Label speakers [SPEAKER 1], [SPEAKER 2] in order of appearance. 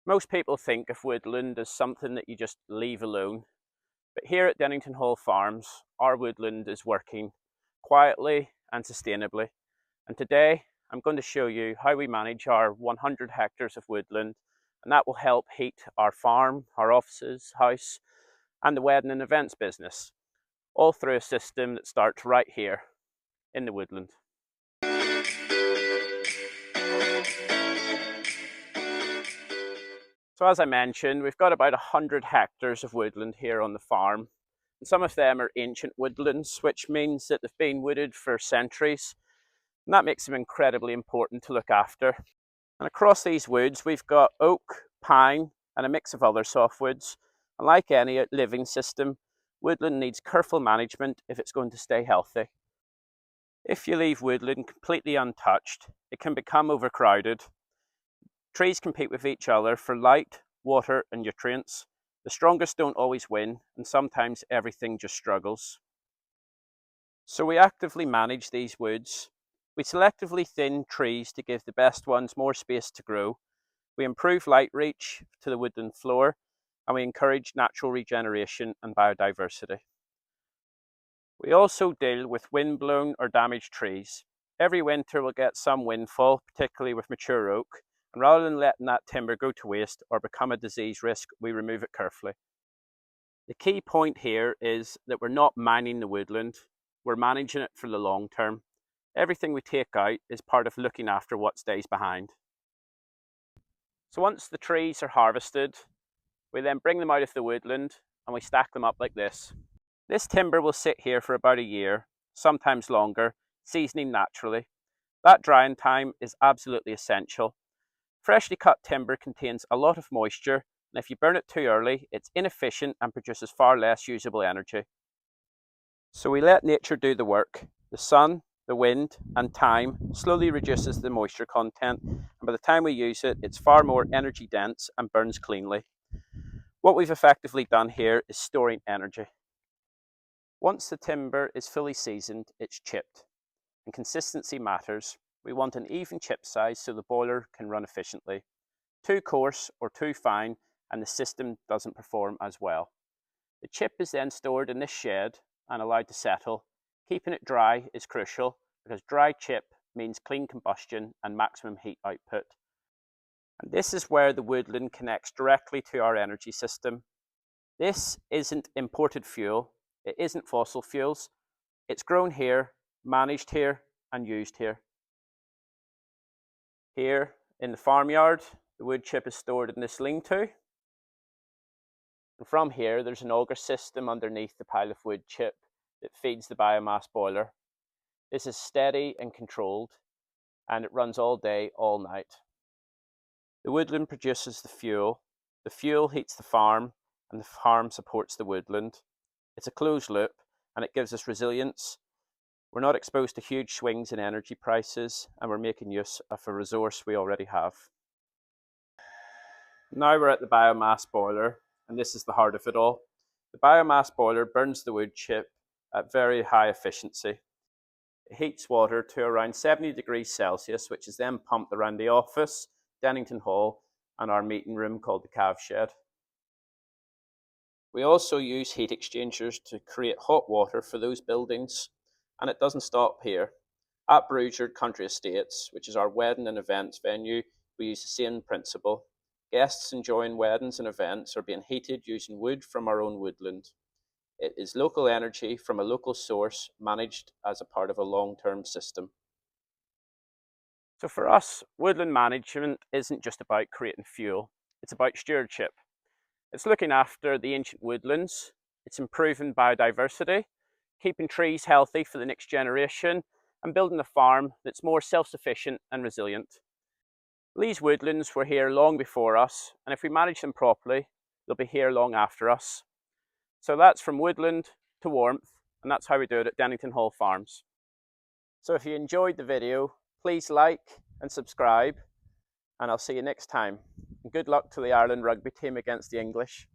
[SPEAKER 1] Most people think of woodland as something that you just leave alone, but here at Dennington Hall Farms, our woodland is working quietly and sustainably. And today I'm going to show you how we manage our 100 hectares of woodland, and that will help heat our farm, our offices, house, and the wedding and events business, all through a system that starts right here in the woodland. So as I mentioned, we've got about 100 hectares of woodland here on the farm. And some of them are ancient woodlands, which means that they've been wooded for centuries. And that makes them incredibly important to look after. And across these woods, we've got oak, pine, and a mix of other softwoods. And like any living system, woodland needs careful management if it's going to stay healthy. If you leave woodland completely untouched, it can become overcrowded. Trees compete with each other for light, water, and nutrients. The strongest don't always win, and sometimes everything just struggles. So we actively manage these woods. We selectively thin trees to give the best ones more space to grow. We improve light reach to the woodland floor, and we encourage natural regeneration and biodiversity. We also deal with windblown or damaged trees. Every winter we'll get some windfall, particularly with mature oak, and rather than letting that timber go to waste or become a disease risk, we remove it carefully. The key point here is that we're not mining the woodland, we're managing it for the long term. Everything we take out is part of looking after what stays behind. So once the trees are harvested, we then bring them out of the woodland and we stack them up like this. This timber will sit here for about a year, sometimes longer, seasoning naturally. That drying time is absolutely essential. Freshly cut timber contains a lot of moisture, and if you burn it too early, it's inefficient and produces far less usable energy. So we let nature do the work. The sun, the wind, and time slowly reduces the moisture content, and by the time we use it, it's far more energy dense and burns cleanly. What we've effectively done here is storing energy. Once the timber is fully seasoned, it's chipped, and consistency matters. We want an even chip size so the boiler can run efficiently. Too coarse or too fine and the system doesn't perform as well. The chip is then stored in this shed and allowed to settle. Keeping it dry is crucial because dry chip means clean combustion and maximum heat output. And this is where the woodland connects directly to our energy system. This isn't imported fuel, it isn't fossil fuels. It's grown here, managed here, and used here. Here in the farmyard, the wood chip is stored in this lean-to. And from here, there's an auger system underneath the pile of wood chip that feeds the biomass boiler. This is steady and controlled, and it runs all day, all night. The woodland produces the fuel heats the farm, and the farm supports the woodland. It's a closed loop, and it gives us resilience. We're not exposed to huge swings in energy prices, and we're making use of a resource we already have. Now we're at the biomass boiler, and this is the heart of it all. The biomass boiler burns the wood chip at very high efficiency. It heats water to around 70 degrees Celsius, which is then pumped around the office, Dennington Hall, and our meeting room called the Calf Shed. We also use heat exchangers to create hot water for those buildings, and it doesn't stop here. At Bruisyard Country Estates, which is our wedding and events venue, we use the same principle. Guests enjoying weddings and events are being heated using wood from our own woodland. It is local energy from a local source managed as a part of a long-term system. So for us, woodland management isn't just about creating fuel, it's about stewardship. It's looking after the ancient woodlands, it's improving biodiversity, keeping trees healthy for the next generation, and building a farm that's more self-sufficient and resilient. These woodlands were here long before us, and if we manage them properly, they'll be here long after us. So that's from woodland to warmth, and that's how we do it at Dennington Hall Farms. So if you enjoyed the video, please like and subscribe, and I'll see you next time. And good luck to the Ireland rugby team against the English.